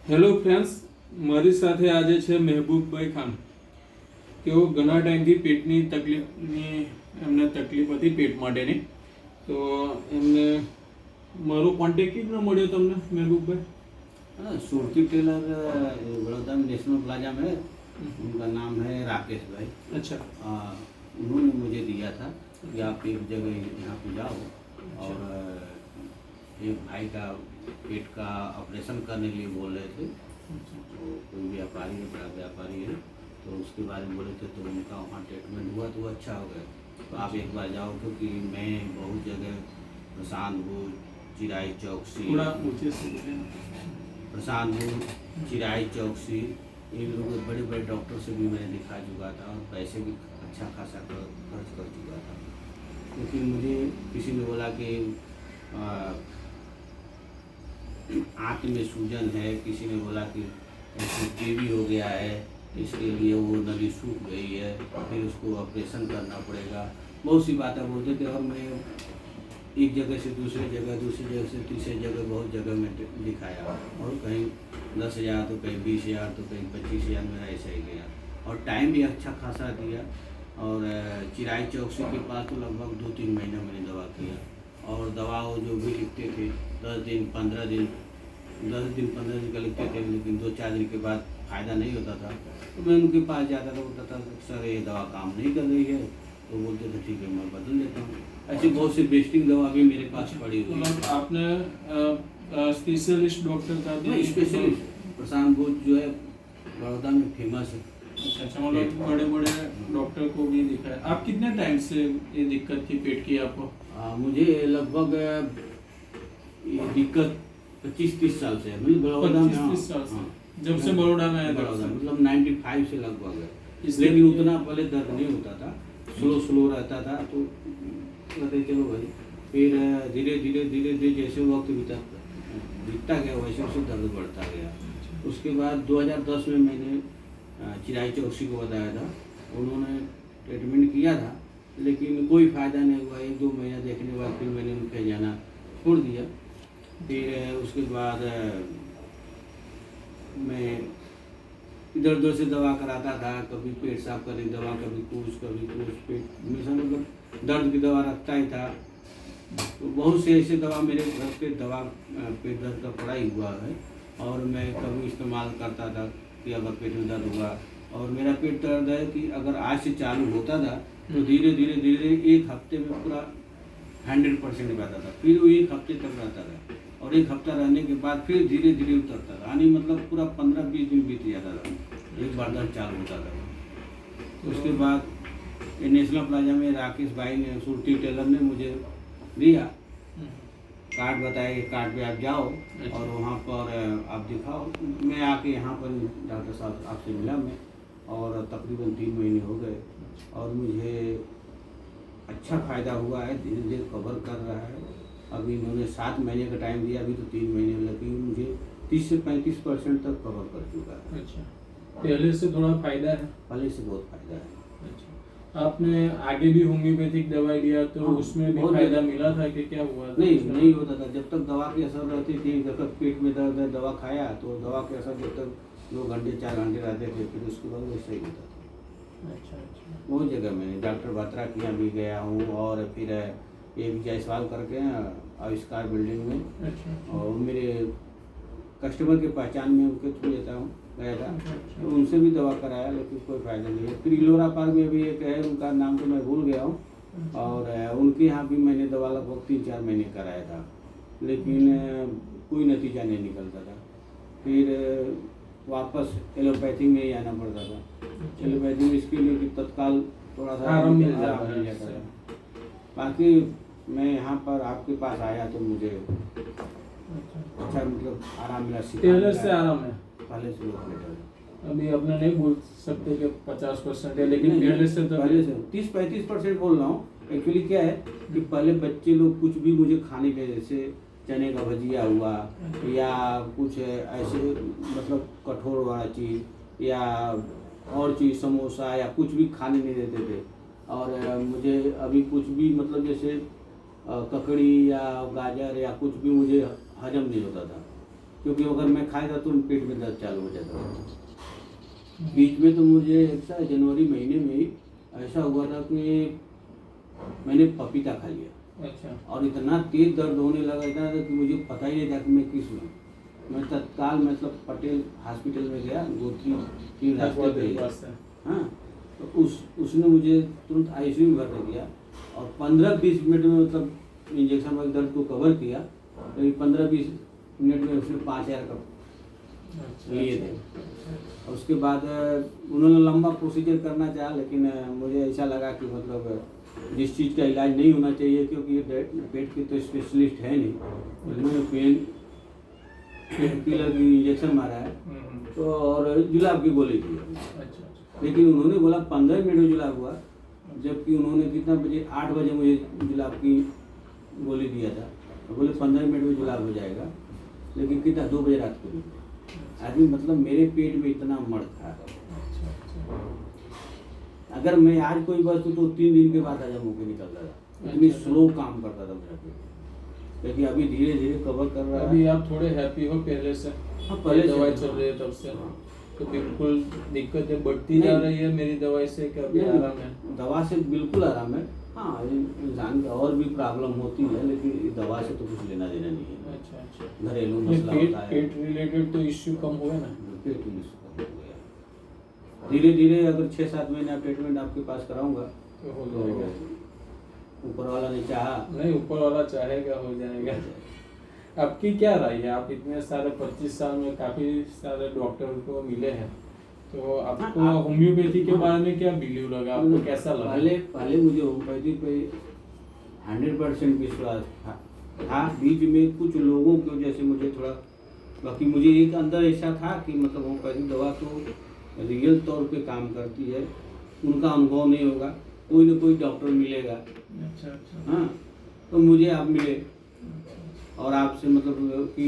Hello friends, મારી સાથે આજે છે મહેબૂબભાઈ ખાન. તેઓ ઘણા ટાઈમથી પેટની તકલીફની એમને તકલીફ હતી પેટ માટેની. તો એમને મારો કોન્ટેક્ટ કેવી રીતના મળ્યો તમને મહેબૂબભાઈ? हाँ, सुरती टेलर बड़ौदा में नेशनल प्लाजा में है। उनका नाम है राकेश भाई। अच्छा. उन्होंने मुझे दिया था कि आप एक जगह यहाँ पे जाओ और एक भाई का पेट का ऑपरेशन करने के लिए बोल रहे थे। तो कोई व्यापारी है, बड़ा व्यापारी है, तो उसके बारे में बोले थे, तो उनका वहाँ ट्रीटमेंट हुआ तो वो अच्छा हो गया। तो आप एक बार जाओ, क्योंकि मैं बहुत जगह प्रशांत भूज, चिराई चौकसी, थोड़ा ऊँचे से बोलें. प्रशांत भूज, चिराई चौकसी, इन लोगों बड़े बड़े डॉक्टर से भी मैंने दिखा चुका था और पैसे भी अच्छा खासा खर्च कर चुका था। क्योंकि मुझे किसी ने बोला कि आंत में सूजन है, किसी ने बोला कि टीबी हो गया है, इसके लिए वो नली सूख गई है, फिर उसको ऑपरेशन करना पड़ेगा। बहुत सी बातें बोलते थे और मैं एक जगह से दूसरी जगह से तीसरी जगह बहुत जगह में दिखाया और कहीं 10,000 तो कहीं 20,000 तो कहीं 25,000 मेरा ऐसा ही गया और टाइम भी अच्छा खासा दिया। और चिराई चौकसी के पास तो लगभग 2-3 महीना मैंने दवा किया और दवा वो जो भी लिखते थे 10 दिन 15 दिन का लिखते थे, लेकिन 2-4 दिन के बाद फ़ायदा नहीं होता था। तो मैं उनके पास जाता था, बोलता था सर ये दवा काम नहीं कर रही है, तो बोलते थे ठीक है मैं बदल देता हूँ। ऐसी बहुत सी बेस्टिंग दवा भी मेरे पास पड़ी हुई है। मतलब आपने स्पेशलिस्ट डॉक्टर का मैं स्पेशलिस्ट प्रशांत भूज जो है बड़ौदा में फेमस है। अच्छा, मतलब बड़े बड़े डॉक्टर को भी दिखाया. आप कितने टाइम से ये दिक्कत थी पेट की आपको? मुझे लगभग ये दिक्कत 25-30 साल से है। मतलब बड़ौदा में 25-30 साल से? हाँ, जब से बड़ौदा में आए बड़ौदा तब से? मतलब 95 से लगभग है। इसलिए लेकिन उतना पहले दर्द नहीं होता था, स्लो रहता था। तो कहते चलो भाई, फिर धीरे जैसे वक्त बीतता गया वैसे वैसे दर्द बढ़ता गया। उसके बाद 2010 में मैंने चिराई चौकसी को बताया था, उन्होंने ट्रीटमेंट किया था लेकिन कोई फ़ायदा नहीं हुआ। 1-2 महीना देखने के बाद फिर मैंने उनके जाना छोड़ दिया। फिर उसके बाद मैं इधर उधर से दवा कराता था, कभी पेट साफ करने की दवा, कभी कुछ पेट हमेशा मतलब दर्द की दवा रखता ही था। तो बहुत से ऐसे दवा मेरे घर पे दवा पेट दर्द का पड़ा ही हुआ है और मैं कभी इस्तेमाल करता था कि अगर पेट में दर्द हुआ। और मेरा पेट दर्द है कि अगर आज से चालू होता था तो धीरे धीरे 1 हफ्ते में पूरा 100% रहता था, फिर वो 1 हफ्ते तक रहता था और 1 हफ्ता रहने के बाद फिर धीरे उतरता था। यानी मतलब पूरा 15-20 दिन बीत जाता था, एक बार दर्द चालू होता था। उसके बाद ये नेशनल प्लाजा में राकेश भाई ने, सुरती टेलर ने मुझे दिया कार्ड, बताया कि कार्ड पे आप जाओ और वहाँ पर आप दिखाओ। मैं आके यहाँ पर डॉक्टर साहब आपसे मिला मैं और तकरीबन 3 महीने हो गए और मुझे अच्छा फ़ायदा हुआ है, धीरे धीरे कवर कर रहा है। अभी इन्होंने 7 महीने का टाइम दिया, अभी तो 3 महीने लगे, मुझे 30 से 35% तक कवर कर चुका है। अच्छा, पहले से थोड़ा फायदा है? पहले से बहुत फायदा है। अच्छा, आपने आगे भी होम्योपैथिक दवाई लिया तो हाँ, उसमें भी बहुत फायदा मिला था कि क्या हुआ था? नहीं होता था। जब तक दवा की असर रहती थी, जब तक पेट में दर्द है दवा खाया तो दवा के असर जब तक 2 घंटे 4 घंटे रहते थे, फिर उसके बाद वैसे ही होता था। अच्छा. बहुत जगह मैंने डॉक्टर बत्रा के यहाँ भी गया हूँ और फिर एक जायसवाल करके आविष्कार बिल्डिंग में, अच्छा. और मेरे कस्टमर के पहचान में उनके थ्रू गया था, अच्छा. तो उनसे भी दवा कराया लेकिन कोई फ़ायदा नहीं है। फिर इलोरा पार्क में भी एक है, उनका नाम तो मैं भूल गया हूँ, और उनके यहाँ भी मैंने दवा लगभग 3-4 महीने कराया था लेकिन कोई नतीजा नहीं निकलता था। फिर वापस एलोपैथी में ही आना पड़ता था। एलोपैथी में इसके लिए कि तत्काल थोड़ा सा आराम मिल जाता जाता है। है। बाकी मैं यहाँ पर आपके पास आया तो मुझे अच्छा मतलब आराम मिला। पहले से आराम है? पहले से बहुत बेटर है। अभी अपने नहीं बोल सकते कि 50% है, लेकिन पहले से तो 30-35% बोल रहा हूँ। एक्चुअली क्या है कि पहले बच्चे लोग कुछ भी मुझे खाने के, जैसे चने का भजिया हुआ या कुछ ऐसे मतलब कठोर वाला चीज़ या और चीज़ समोसा या कुछ भी खाने नहीं देते थे। और मुझे अभी कुछ भी मतलब जैसे ककड़ी या गाजर या कुछ भी मुझे हजम नहीं होता था। क्योंकि अगर मैं खाएगा तो पेट में दर्द चालू हो जाता था। बीच में तो मुझे ऐसा जनवरी महीने में ही ऐसा हुआ था कि मैंने पपीता खा लिया अच्छा। और इतना तेज दर्द होने लगा था कि मुझे पता ही नहीं था कि मैं किस में। मैं तत्काल मतलब पटेल हॉस्पिटल में गया, 2-3 रास्ते पे। हाँ, तो उसने मुझे तुरंत आईसीयू में भर्ती किया और 15-20 मिनट में मतलब इंजेक्शन वाले दर्द को कवर किया। लेकिन 15-20 मिनट में उसने 5000 का लिए थे। और उसके बाद उन्होंने लंबा प्रोसीजर करना चाहा, लेकिन मुझे ऐसा लगा कि मतलब जिस चीज़ का इलाज नहीं होना चाहिए, क्योंकि ये पेट के तो स्पेशलिस्ट है नहीं, उन्होंने पेन किलर की इंजेक्शन मारा है तो और जुलाब की गोली दी। लेकिन उन्होंने बोला 15 मिनट में जुलाब हुआ, जबकि उन्होंने कितना बजे 8 बजे मुझे जुलाब की गोली दिया था। तो बोले 15 मिनट में जुलाब हो जाएगा, लेकिन कितना 2 बजे रात को आदमी मतलब मेरे पेट में इतना मड़ था। अगर मैं आज कोई वस्तु तो 3 दिन के बाद हजम होकर निकलता था, इतनी स्लो काम करता था मेरा पेट। लेकिन अभी धीरे धीरे कवर कर रहा है। अभी आप थोड़े हैप्पी हो पहले से? हाँ, पहले दवाई चल रही है तब से तो बिल्कुल दिक्कतें बढ़ती जा रही है मेरी दवाई से? क्या अभी आराम है? दवा से बिल्कुल आराम है। हाँ, इंसान की और भी प्रॉब्लम होती है, लेकिन दवा से तो कुछ लेना देना नहीं है। अच्छा। घरेलू मसला होता है। पेट रिलेटेड तो इश्यू कम हुआ ना? पेट इश्यू कम हो गया। धीरे धीरे अगर 6-7 महीना ट्रीटमेंट आपके पास कराऊंगा तो हो जाएगा। ऊपर वाला ने चाहा। नहीं, ऊपर वाला चाहेगा हो जाएगा। आपकी क्या राय है? आप इतने सारे 25 साल में काफी सारे डॉक्टर को मिले हैं, तो आपको होम्योपैथी के बारे में क्या बिलीव लगा? आपको कैसा लगा? पहले मुझे होम्योपैथी पे 100% विश्वास था। बीच में कुछ लोगों की वजह से मुझे थोड़ा, बाकी मुझे एक अंदर ऐसा था कि मतलब होम्योपैथी दवा तो रियल तौर पे काम करती है, उनका अनुभव नहीं होगा, कोई ना कोई डॉक्टर मिलेगा। अच्छा। हाँ, तो मुझे आप मिले और आपसे मतलब कि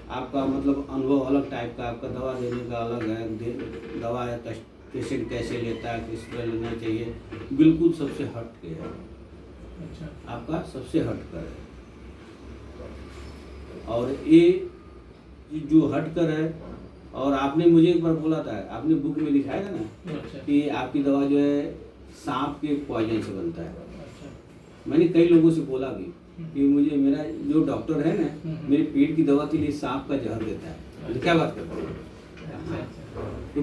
आपका मतलब अनुभव अलग टाइप का, आपका दवा देने का अलग है, दवा पेशेंट कैसे लेता है, किस तरह लेना चाहिए, बिल्कुल सबसे हट के है। अच्छा। आपका सबसे हट कर है। और ये जो हट कर है, और आपने मुझे एक बार बोला था, आपने बुक में लिखाया था ना कि आपकी दवा जो है सांप के पॉइजन से बनता है। मैंने कई लोगों से बोला भी कि मुझे मेरा जो डॉक्टर है ना, मेरे पेट की दवा के लिए सांप का जहर देता है। क्या बात करते हैं? तो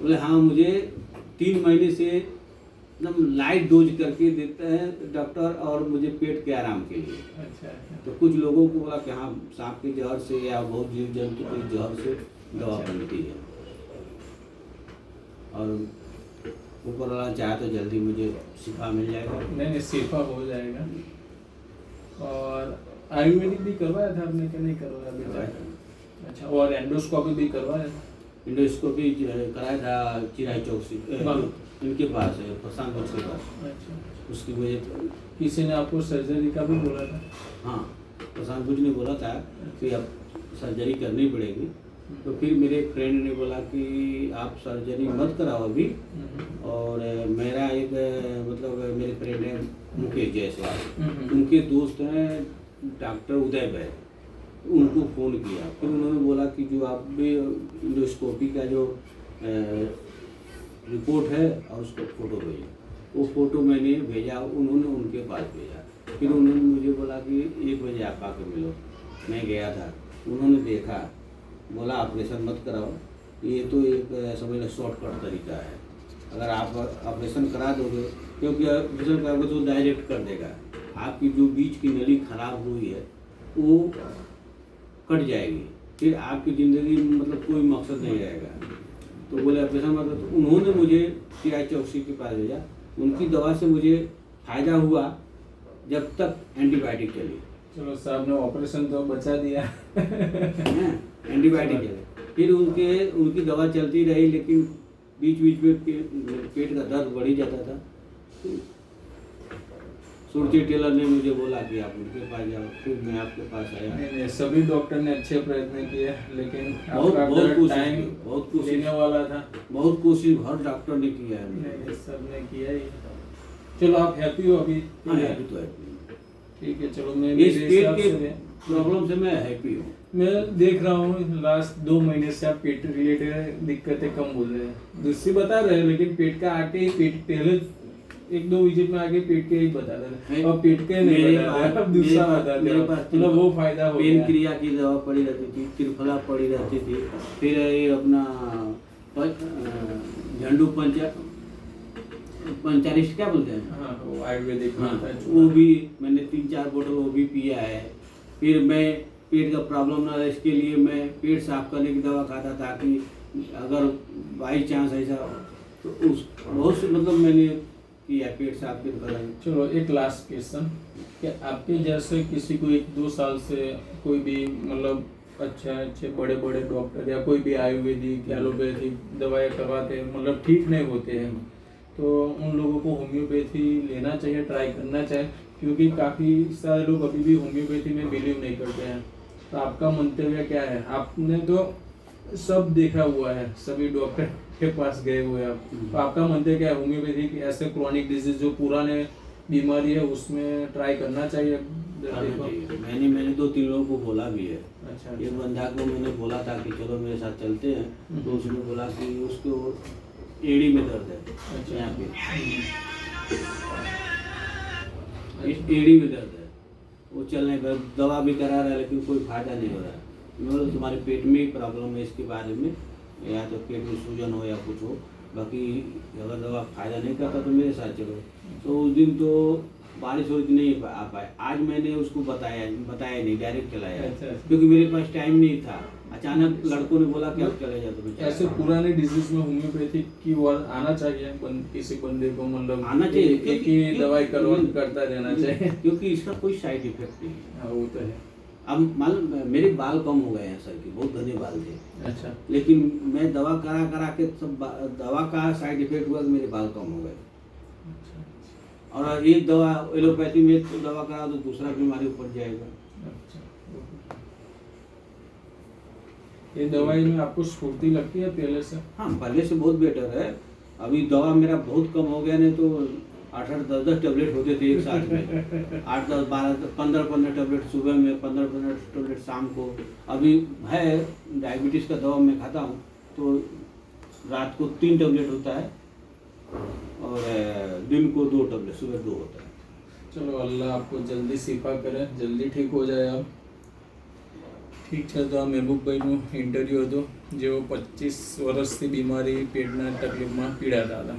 बोले हाँ, मुझे 3 महीने से एकदम लाइट डोज करके देता है डॉक्टर, और मुझे पेट के आराम के लिए। तो कुछ लोगों को बोला कि हाँ, सांप के जहर से या बहुत जीव जंतु के जहर से दवा बनती है, और ऊपर वाला चाहे तो जल्दी मुझे शिफा मिल जाएगा। नहीं, शिफा हो जाएगा। और आयुर्वेदिक भी करवाया था आपने कि नहीं करवाया अभी तक? अच्छा। और एंडोस्कोपी भी करवाया था? एंडोस्कोपी कराया था चिराई चौक से, इनके पास है, प्रशांत भोज के पास। अच्छा। उसकी वजह किसी ने आपको सर्जरी का भी बोला था? हाँ, प्रशांत भोज ने बोला था कि अब सर्जरी करनी पड़ेगी। तो फिर मेरे फ्रेंड ने बोला कि आप सर्जरी मत कराओ अभी, और मेरा एक मतलब मेरे फ्रेंड है मुकेश जायसवाल, उनके दोस्त हैं डॉक्टर उदय भाई, उनको फ़ोन किया। फिर उन्होंने बोला कि जो आप भी इंडोस्कोपी का जो रिपोर्ट है और उसको फ़ोटो भेजो। वो फ़ोटो मैंने भेजा, उन्होंने उनके पास भेजा। फिर उन्होंने मुझे बोला कि 1 बजे आप आकर मिलो। मैं गया था, उन्होंने देखा, बोला ऑपरेशन मत कराओ, ये तो एक समझ लो शॉर्टकट तरीका है। अगर आप ऑपरेशन करा दोगे, क्योंकि ऑपरेशन करोगे तो डायरेक्ट कर देगा, आपकी जो बीच की नली खराब हुई है वो कट जाएगी, फिर आपकी ज़िंदगी में मतलब कोई मकसद नहीं रहेगा। तो बोले ऑपरेशन मत। तो उन्होंने मुझे चिराई चौकसी के पास भेजा। उनकी दवा से मुझे फ़ायदा हुआ जब तक एंटीबायोटिक चली। चलो साहब ने ऑपरेशन तो बचा दिया। एंटीबायोटिक चले, फिर उनकी दवा चलती रही, लेकिन बीच बीच में पेट का दर्द बढ़ ही जाता था। सुरती टेलर ने मुझे बोला कि आप उनके पास जाओ, फिर मैं आपके पास आया। नहीं, सभी डॉक्टर ने अच्छे प्रयत्न किए, लेकिन बहुत कोशिश लेने वाला था। बहुत कोशिश हर डॉक्टर ने किया है। नहीं, सब ने किया ही। चलो आप हैप्पी हो अभी? हाँ, हैप्पी तो है। ठीक है, चलो मैं इस प्रॉब्लम से मैं हैप्पी हूँ। मैं देख रहा हूँ लास्ट 2 महीने से आप पेट रिलेटेड दिक्कतें कम बोल रहे हैं, दूसरी बता रहे हैं, लेकिन पेट का आके ही पेट पहले 1-2 विजिट में आके पेट के ही बता रहे हैं, अब पेट के नहीं मेरे बता रहे पास- अब दूसरा मेरे बता पास- रहे मेरे हैं। पास मतलब वो फायदा हो पेन गया। क्रिया की दवा पड़ी रहती थी, त्रिफला पड़ी रहती थी, फिर ये अपना झंडू पंचारिस्ट क्या बोलते हैं, हाँ वो आयुर्वेदिक हाँ, होता है, वो भी मैंने 3-4 बोतल वो भी पिया है। फिर मैं पेट का प्रॉब्लम ना रहे इसके लिए मैं पेट साफ करने की दवा खाता था, कि अगर बाई चांस ऐसा तो उस बहुत से मतलब मैंने किया पेट साफ पेट का। चलो एक लास्ट क्वेश्चन, कि आपके जैसे किसी को 1-2 साल से कोई भी मतलब अच्छे बड़े बड़े डॉक्टर या कोई भी आयुर्वेदिक एलोपैथिक दवाएं करवाते हैं, मतलब ठीक नहीं होते हैं, तो उन लोगों को होम्योपैथी लेना चाहिए, ट्राई करना चाहिए, क्योंकि काफ़ी सारे लोग अभी भी होम्योपैथी में बिलीव नहीं करते हैं। तो आपका मंतव्य क्या है? आपने तो सब देखा हुआ है, सभी डॉक्टर के पास गए हुए हैं आप, तो आपका मंतव्य क्या है? होम्योपैथी ऐसे क्रॉनिक डिजीज जो पुराने बीमारी है उसमें ट्राई करना चाहिए दर्दी को? मैंने 2-3 लोगों को बोला भी है। अच्छा एक बंदा को मैंने बोला था कि चलो मेरे साथ चलते हैं, तो उसने बोला कि उसको एड़ी में दर्द है, अच्छा। यहाँ पे एड़ी में दर्द है, वो चलने का दवा भी करा रहा है लेकिन कोई फायदा नहीं हो रहा है। मैं बोला तुम्हारे पेट में ही प्रॉब्लम है, इसके बारे में या तो पेट में सूजन हो या कुछ हो, बाकी अगर दवा फायदा नहीं करता तो मेरे साथ चलो। तो उस दिन तो बारिश हो नहीं आ पाए, आज मैंने उसको बताया नहीं, डायरेक्ट चलाया। अच्छा। क्योंकि मेरे पास टाइम नहीं था, अचानक लड़कों ने बोला कि आप चले जाओ, तो मैं चला ऐसे गया। पुराने डिजीज में होम्योपैथी की ओर आना चाहिए किसी बंदे को, मतलब आना चाहिए, एक ही क्योंकि- दवाई करता रहना चाहिए। क्योंकि इसका कोई साइड इफेक्ट नहीं है। हाँ वो तो है। अब मालूम मेरे बाल कम हो गए हैं सर की, बहुत घने बाल थे, अच्छा लेकिन मैं दवा करा के सब दवा का साइड इफेक्ट हुआ कि मेरे बाल कम हो गए। और एक दवा एलोपैथी में तो दवा करा तो दूसरा बीमारी ऊपर जाएगा। अच्छा। ये दवाई में आपको स्फूर्ति लगती है पहले से? हाँ, पहले से बहुत बेटर है। अभी दवा मेरा बहुत कम हो गया, नहीं तो 8-8, 10-10 टैबलेट होते थे एक साथ में। 8-10, 12, 15 टैबलेट सुबह में, 15 टैबलेट शाम को। अभी है डायबिटीज़ का दवा मैं खाता हूँ, तो रात को 3 टैबलेट होता है और दिन को 2 टैबलेट, सुबह 2 होता है। चलो अल्लाह आपको जल्दी शिफा करे, जल्दी ठीक हो जाए आप। ठीक है, तो મહેબૂબ ભાઈનું ઇન્ટરવ્યૂ હતો, જેઓ 25 વર્ષથી બીમારી પેટના તકલીફમાં પીડાતા હતા।